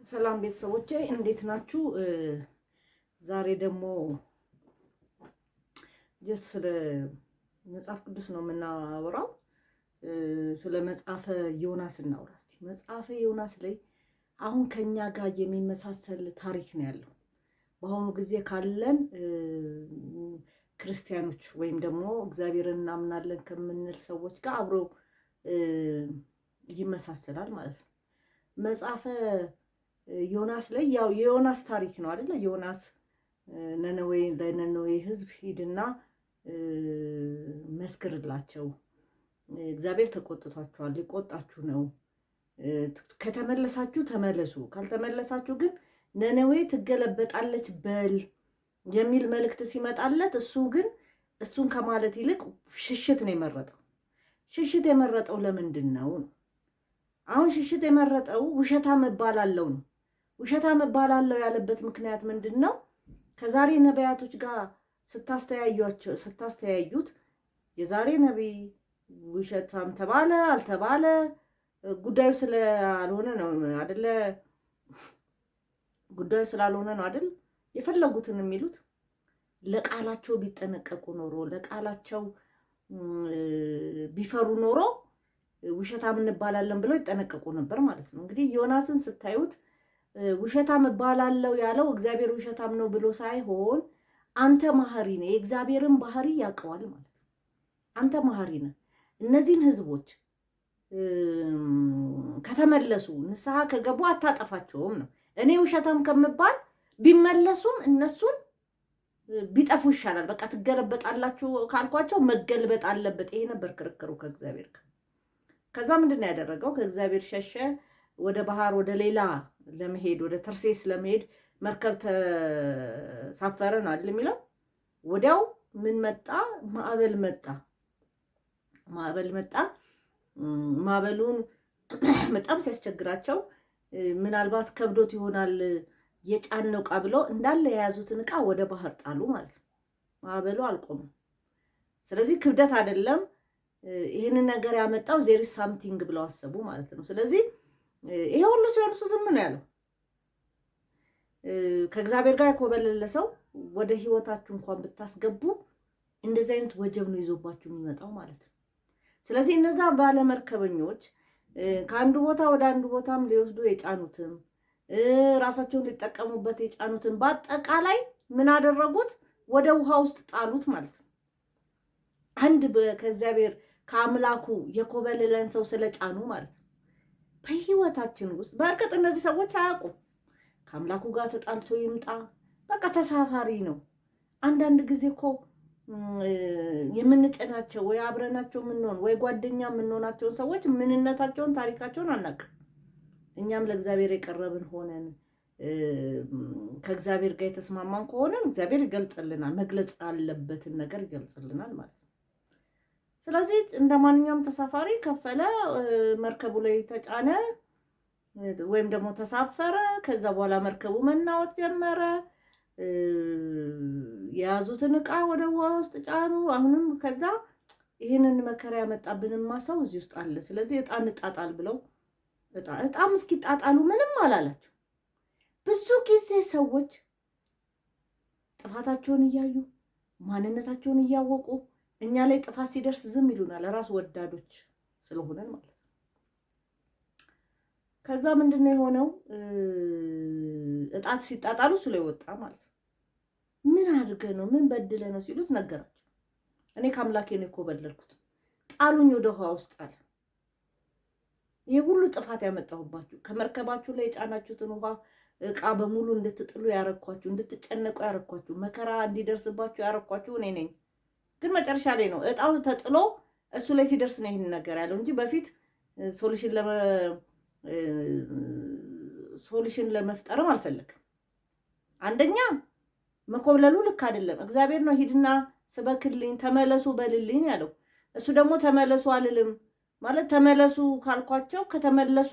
ሰላም ቤተሰቦቼ እንዴት ናችሁ? ዛሬ ደግሞ ጀስት ስለ መጽሐፍ ቅዱስ ነው የምናወራው። ስለ መጽሐፈ ዮናስ እናውራ እስቲ። መጽሐፈ ዮናስ ላይ አሁን ከኛ ጋር የሚመሳሰል ታሪክ ነው ያለው። በአሁኑ ጊዜ ካለን ክርስቲያኖች ወይም ደግሞ እግዚአብሔርን እናምናለን ከምንል ሰዎች ጋር አብሮ ይመሳሰላል ማለት ነው። መጽሐፈ ዮናስ ላይ ያው የዮናስ ታሪክ ነው አይደለ? ዮናስ ለነነዌ ሕዝብ ሂድና መስክርላቸው፣ እግዚአብሔር ተቆጥቷቸዋል፣ ሊቆጣችሁ ነው፣ ከተመለሳችሁ ተመለሱ፣ ካልተመለሳችሁ ግን ነነዌ ትገለበጣለች በል የሚል መልእክት ሲመጣለት እሱ ግን እሱን ከማለት ይልቅ ሽሽት ነው የመረጠው። ሽሽት የመረጠው ለምንድን ነው? አሁን ሽሽት የመረጠው ውሸታም እባላለሁ ነው። ውሸታም እባላለሁ ያለበት ምክንያት ምንድን ነው? ከዛሬ ነቢያቶች ጋር ስታስተያዩት የዛሬ ነቢይ ውሸታም ተባለ አልተባለ ጉዳዩ ስላልሆነ ነው አይደለ? ጉዳዩ ስላልሆነ ነው አይደል? የፈለጉትን የሚሉት ለቃላቸው ቢጠነቀቁ ኖሮ ለቃላቸው ቢፈሩ ኖሮ ውሸታም እንባላለን ብለው ይጠነቀቁ ነበር ማለት ነው። እንግዲህ ዮናስን ስታዩት ውሸታም እባላለሁ ያለው እግዚአብሔር ውሸታም ነው ብሎ ሳይሆን አንተ መሐሪ ነህ፣ የእግዚአብሔርን ባህሪ ያውቀዋል ማለት ነው። አንተ መሐሪ ነህ፣ እነዚህን ህዝቦች ከተመለሱ ንስሐ ከገቡ አታጠፋቸውም ነው። እኔ ውሸታም ከምባል ቢመለሱም እነሱን ቢጠፉ ይሻላል። በቃ ትገለበጣላችሁ ካልኳቸው መገልበጥ አለበት። ይሄ ነበር ክርክሩ ከእግዚአብሔር ጋር። ከዛ ምንድን ነው ያደረገው? ከእግዚአብሔር ሸሸ። ወደ ባህር ወደ ሌላ ለመሄድ ወደ ተርሴስ ለመሄድ መርከብ ተሳፈረ ነው አይደል የሚለው። ወዲያው ምን መጣ? ማዕበል መጣ። ማዕበሉን በጣም ሲያስቸግራቸው ምናልባት ከብዶት ይሆናል የጫነው ዕቃ ብለው እንዳለ የያዙትን ዕቃ ወደ ባህር ጣሉ ማለት ነው። ማዕበሉ አልቆመም። ስለዚህ ክብደት አይደለም ይህንን ነገር ያመጣው ዜሪ ሳምቲንግ ብለው አሰቡ ማለት ነው። ስለዚህ ይሄ ሁሉ ሲሆን እሱ ዝም ነው ያለው። ከእግዚአብሔር ጋር የኮበለለ ሰው ወደ ህይወታችሁ እንኳን ብታስገቡ እንደዚህ አይነት ወጀብ ነው ይዞባችሁ የሚመጣው ማለት ነው። ስለዚህ እነዛ ባለመርከበኞች ከአንዱ ቦታ ወደ አንዱ ቦታም ሊወስዱ የጫኑትም ራሳቸውን ሊጠቀሙበት የጫኑትን በአጠቃላይ ምን አደረጉት? ወደ ውሃ ውስጥ ጣሉት ማለት ነው። አንድ ከእግዚአብሔር ከአምላኩ የኮበለለን ሰው ስለጫኑ ማለት ነው። በህይወታችን ውስጥ በእርግጥ እነዚህ ሰዎች አያውቁም። ከአምላኩ ጋር ተጣልቶ ይምጣ በቃ ተሳፋሪ ነው። አንዳንድ ጊዜ እኮ የምንጭናቸው ወይ አብረናቸው የምንሆን ወይ ጓደኛ የምንሆናቸውን ሰዎች ምንነታቸውን ታሪካቸውን አናውቅም። እኛም ለእግዚአብሔር የቀረብን ሆነን ከእግዚአብሔር ጋር የተስማማን ከሆነን እግዚአብሔር ይገልጽልናል። መግለጽ ያለበትን ነገር ይገልጽልናል ማለት ነው። ስለዚህ እንደ ማንኛውም ተሳፋሪ ከፈለ፣ መርከቡ ላይ ተጫነ ወይም ደግሞ ተሳፈረ። ከዛ በኋላ መርከቡ መናወጥ ጀመረ። የያዙትን ዕቃ ወደ ውሃ ውስጥ ጫኑ። አሁንም ከዛ ይህንን መከራ ያመጣብንማ ሰው እዚህ ውስጥ አለ፣ ስለዚህ ዕጣ እንጣጣል ብለው ዕጣም እስኪጣጣሉ ምንም አላላቸው። ብዙ ጊዜ ሰዎች ጥፋታቸውን እያዩ ማንነታቸውን እያወቁ እኛ ላይ ጥፋት ሲደርስ ዝም ይሉናል፣ ራስ ወዳዶች ስለሆነን ማለት ነው። ከዛ ምንድን ነው የሆነው? ዕጣት ሲጣጣሉ እሱ ላይ ወጣ ማለት ነው። ምን አድርገ ነው ምን በድለ ነው ሲሉት ነገራቸው። እኔ ከአምላኬ ነው የኮበለልኩት፣ ጣሉኝ ወደ ውሃ ውስጥ አለ። ይሄ ሁሉ ጥፋት ያመጣሁባችሁ ከመርከባችሁ ላይ የጫናችሁትን ውሃ ዕቃ በሙሉ እንድትጥሉ ያረኳችሁ፣ እንድትጨነቁ ያረኳችሁ፣ መከራ እንዲደርስባችሁ ያረኳችሁ እኔ ነኝ። ግን መጨረሻ ላይ ነው ዕጣው ተጥሎ እሱ ላይ ሲደርስ ነው ይህን ነገር ያለው እንጂ በፊት ሶሉሽን ለመፍጠርም አልፈለግም። አንደኛ መኮብለሉ ልክ አይደለም። እግዚአብሔር ነው ሂድና ስበክልኝ ተመለሱ በልልኝ ያለው። እሱ ደግሞ ተመለሱ አልልም ማለት ተመለሱ ካልኳቸው ከተመለሱ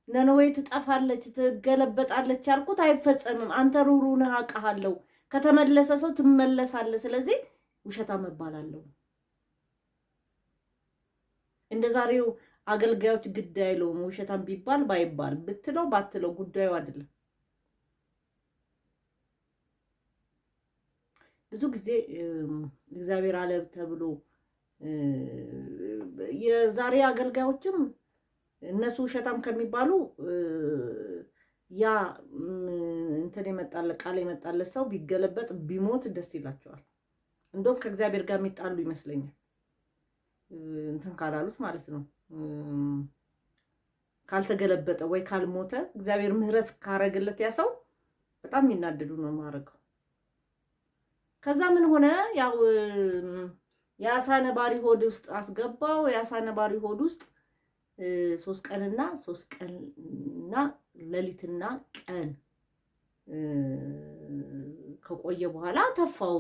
ነነዌ ትጠፋለች ትገለበጣለች ያልኩት አይፈጸምም። አንተ ሩሩ ነህ አውቃለሁ። ከተመለሰ ሰው ትመለሳለህ። ስለዚህ ውሸታም እባላለሁ። እንደ ዛሬው አገልጋዮች ግድ አይለውም ውሸታም ቢባል ባይባል ብትለው ባትለው ጉዳዩ አይደለም። ብዙ ጊዜ እግዚአብሔር አለ ተብሎ የዛሬ አገልጋዮችም እነሱ ውሸታም ከሚባሉ ያ እንትን የመጣለት ቃል የመጣለት ሰው ቢገለበጥ ቢሞት ደስ ይላቸዋል። እንደውም ከእግዚአብሔር ጋር የሚጣሉ ይመስለኛል እንትን ካላሉት ማለት ነው። ካልተገለበጠ ወይ ካልሞተ እግዚአብሔር ምህረት ካረገለት ያ ሰው በጣም የሚናደዱ ነው ማረገው። ከዛ ምን ሆነ? ያው የአሳ ነባሪ ሆድ ውስጥ አስገባው። የአሳ ነባሪ ሆድ ውስጥ 3 ቀንና ሌሊትና ቀን ከቆየ በኋላ ተፋው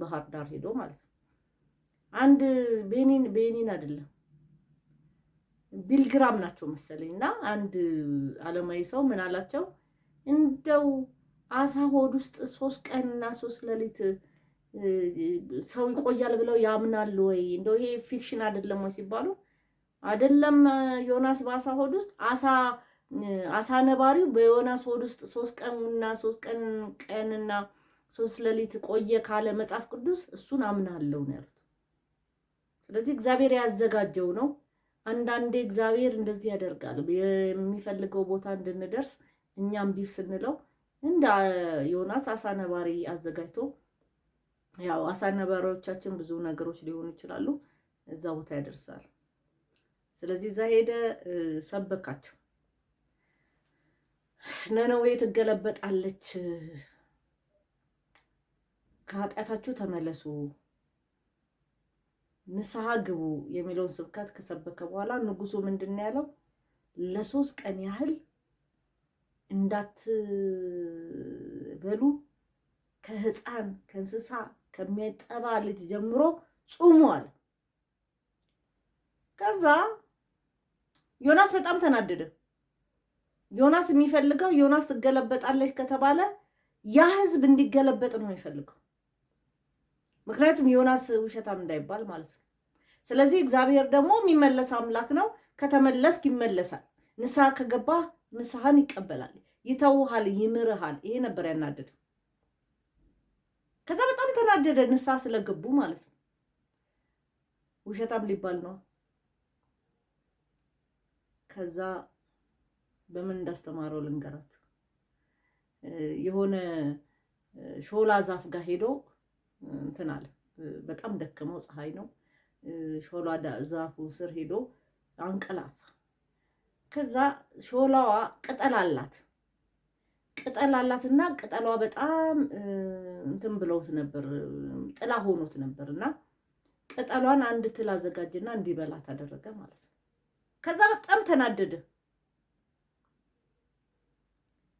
ባህር ዳር ሄዶ ማለት ነው። አንድ ቤኒን አይደለም ቢልግራም ናቸው መሰለኝና አንድ ዓለማዊ ሰው ምን አላቸው? እንደው አሳ ሆድ ውስጥ 3 ቀንና 3 ሌሊት ሰው ይቆያል ብለው ያምናሉ ወይ? እንደው ይሄ ፊክሽን አይደለም ወይ ሲባሉ አይደለም ዮናስ በአሳ ሆድ ውስጥ አሳ ነባሪው በዮናስ ሆድ ውስጥ 3 ቀንና 3 ሌሊት ቆየ ካለ መጽሐፍ ቅዱስ እሱን አምናለሁ ነው ያሉት። ስለዚህ እግዚአብሔር ያዘጋጀው ነው። አንዳንዴ እግዚአብሔር እንደዚህ ያደርጋል። የሚፈልገው ቦታ እንድንደርስ እኛም ቢፍ ስንለው እንደ ዮናስ አሳ ነባሪ አዘጋጅቶ ያው አሳ ነባሪዎቻችን ብዙ ነገሮች ሊሆኑ ይችላሉ እዛ ቦታ ያደርሳል። ስለዚህ እዛ ሄደ ሰበካቸው። ነነዌ ትገለበጣለች፣ ከኃጢአታችሁ ተመለሱ፣ ንስሐ ግቡ የሚለውን ስብከት ከሰበከ በኋላ ንጉሱ ምንድን ነው ያለው? ለ3 ቀን ያህል እንዳትበሉ ከህፃን ከእንስሳ ከሚያጠባ ልጅ ጀምሮ ጹሙ አለ። ከዛ ዮናስ በጣም ተናደደ። ዮናስ የሚፈልገው ዮናስ ትገለበጣለች ከተባለ ያ ህዝብ እንዲገለበጥ ነው የሚፈልገው። ምክንያቱም ዮናስ ውሸታም እንዳይባል ማለት ነው። ስለዚህ እግዚአብሔር ደግሞ የሚመለስ አምላክ ነው። ከተመለስክ ይመለሳል። ንስሐ ከገባህ ንስሐን ይቀበላል፣ ይተውሃል፣ ይምርሃል። ይሄ ነበር ያናደደው። ከዛ በጣም ተናደደ፣ ንስሐ ስለገቡ ማለት ነው። ውሸታም ሊባል ነው። ከዛ በምን እንዳስተማረው ልንገራችሁ። የሆነ ሾላ ዛፍ ጋር ሄዶ እንትን አለ። በጣም ደከመው፣ ፀሐይ ነው። ሾላ ዛፉ ስር ሄዶ አንቀላፋ። ከዛ ሾላዋ ቅጠል አላትና ቅጠሏ በጣም እንትን ብለውት ነበር፣ ጥላ ሆኖት ነበርና ቅጠሏን አንድ ትል አዘጋጅና እንዲበላት አደረገ ማለት ነው። ከዛ በጣም ተናደደ።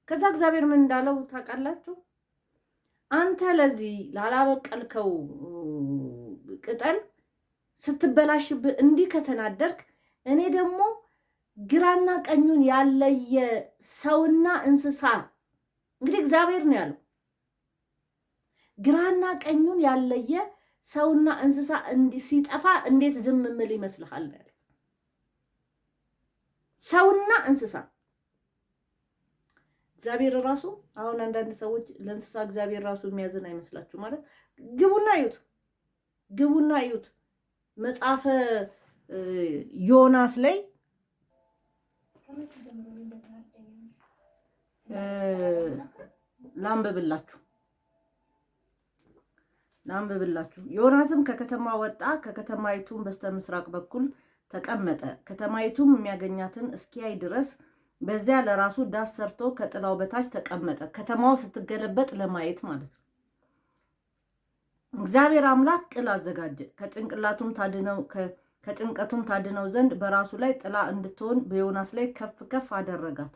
ከዛ እግዚአብሔር ምን እንዳለው ታውቃላችሁ? አንተ ለዚህ ላላበቀልከው ቅጠል ስትበላሽብህ እንዲህ ከተናደርክ እኔ ደግሞ ግራና ቀኙን ያለየ ሰውና እንስሳ፣ እንግዲህ እግዚአብሔር ነው ያለው፣ ግራና ቀኙን ያለየ ሰውና እንስሳ ሲጠፋ እንዴት ዝም ምል ይመስልሃል? ሰውና እንስሳ እግዚአብሔር ራሱ አሁን አንዳንድ ሰዎች ለእንስሳ እግዚአብሔር ራሱ የሚያዝን አይመስላችሁ ማለት? ግቡና እዩት መጽሐፈ ዮናስ ላይ ላንብብላችሁ። ዮናስም ከከተማ ወጣ፣ ከከተማይቱም በስተምስራቅ በኩል ተቀመጠ። ከተማይቱም የሚያገኛትን እስኪያይ ድረስ በዚያ ለራሱ ዳስ ሰርቶ ከጥላው በታች ተቀመጠ። ከተማው ስትገለበጥ ለማየት ማለት ነው። እግዚአብሔር አምላክ ቅል አዘጋጀ፣ ከጭንቀቱም ታድነው ዘንድ በራሱ ላይ ጥላ እንድትሆን በዮናስ ላይ ከፍ ከፍ አደረጋት።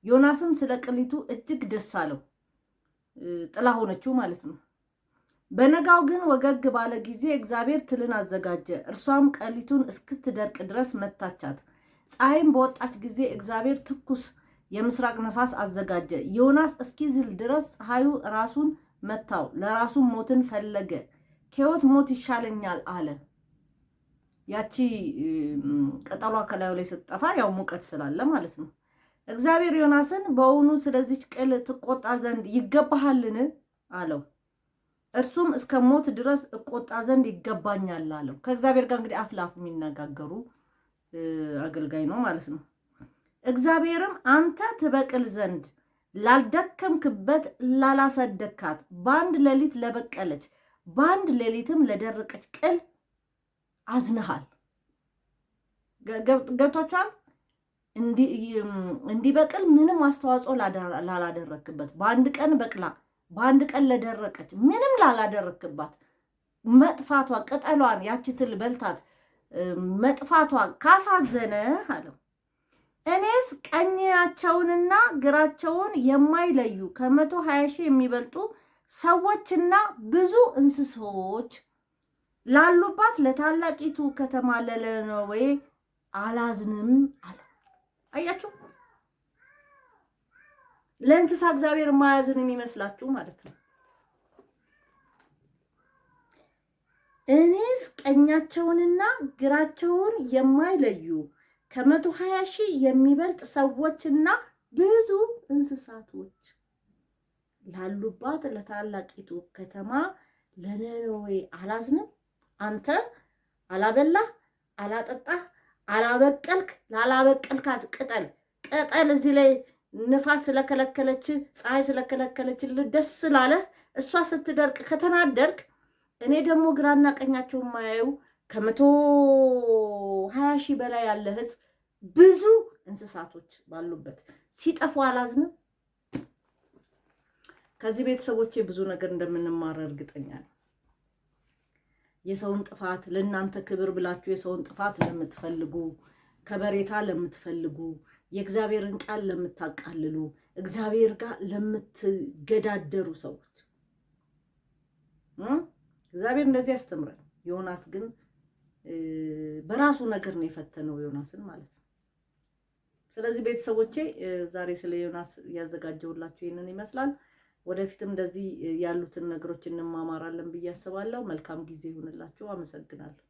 ዮናስም ስለ ቅሊቱ እጅግ ደስ አለው፣ ጥላ ሆነችው ማለት ነው። በነጋው ግን ወገግ ባለ ጊዜ እግዚአብሔር ትልን አዘጋጀ፣ እርሷም ቅሊቱን እስክትደርቅ ድረስ መታቻት። ፀሐይም በወጣች ጊዜ እግዚአብሔር ትኩስ የምስራቅ ነፋስ አዘጋጀ። ዮናስ እስኪዝል ድረስ ፀሐዩ ራሱን መታው፣ ለራሱም ሞትን ፈለገ። ከሕይወት ሞት ይሻለኛል አለ። ያቺ ቅጠሏ ከላዩ ላይ ስትጠፋ ያው ሙቀት ስላለ ማለት ነው። እግዚአብሔር ዮናስን በእውኑ ስለዚች ቅል ትቆጣ ዘንድ ይገባሃልን አለው። እርሱም እስከ ሞት ድረስ እቆጣ ዘንድ ይገባኛል አለው። ከእግዚአብሔር ጋር እንግዲህ አፍ ለአፍ የሚነጋገሩ አገልጋይ ነው ማለት ነው። እግዚአብሔርም አንተ ትበቅል ዘንድ ላልደከምክበት ላላሰደካት በአንድ ሌሊት ለበቀለች በአንድ ሌሊትም ለደረቀች ቅል አዝነሃል። ገብቷችኋል? እንዲበቅል ምንም አስተዋጽኦ ላላደረክበት በአንድ ቀን በቅላ በአንድ ቀን ለደረቀች ምንም ላላደረክባት መጥፋቷ ቅጠሏን ያቺ ትል በልታት መጥፋቷ ካሳዘነ አለው እኔስ ቀኛቸውንና ግራቸውን የማይለዩ 120 ሺህ የሚበልጡ ሰዎችና ብዙ እንስሶች ላሉባት ለታላቂቱ ከተማ ለነነዌ አላዝንም አለ። አያችሁ፣ ለእንስሳ እግዚአብሔር የማያዝን የሚመስላችሁ ማለት ነው። እኔስ ቀኛቸውንና ግራቸውን የማይለዩ 120 ሺህ የሚበልጥ ሰዎችና ብዙ እንስሳቶች ላሉባት ለታላቂቱ ከተማ ለነነዌ አላዝንም? አንተ አላበላህ፣ አላጠጣህ፣ አላበቀልክ፣ ላላበቀልካት ቅጠል እዚህ ላይ ንፋስ ስለከለከለች ፀሐይ ስለከለከለች ደስ ስላለህ እሷ ስትደርቅ ከተናደርክ እኔ ደግሞ ግራና ቀኛቸው የማያዩ 120 ሺህ በላይ ያለ ህዝብ ብዙ እንስሳቶች ባሉበት ሲጠፉ አላዝንም? ከዚህ ቤተሰቦቼ ብዙ ነገር እንደምንማር እርግጠኛ ነኝ። የሰውን ጥፋት ለእናንተ ክብር ብላችሁ የሰውን ጥፋት ለምትፈልጉ፣ ከበሬታ ለምትፈልጉ፣ የእግዚአብሔርን ቃል ለምታቃልሉ፣ እግዚአብሔር ጋር ለምትገዳደሩ ሰዎች እግዚአብሔር እንደዚህ ያስተምራል። ዮናስ ግን በራሱ ነገር ነው የፈተነው ዮናስን ማለት ነው። ስለዚህ ቤተሰቦቼ ዛሬ ስለ ዮናስ ያዘጋጀውላችሁ ይሄንን ይመስላል። ወደፊትም እንደዚህ ያሉትን ነገሮች እንማማራለን ብዬ አስባለሁ። መልካም ጊዜ ይሁንላችሁ። አመሰግናለሁ።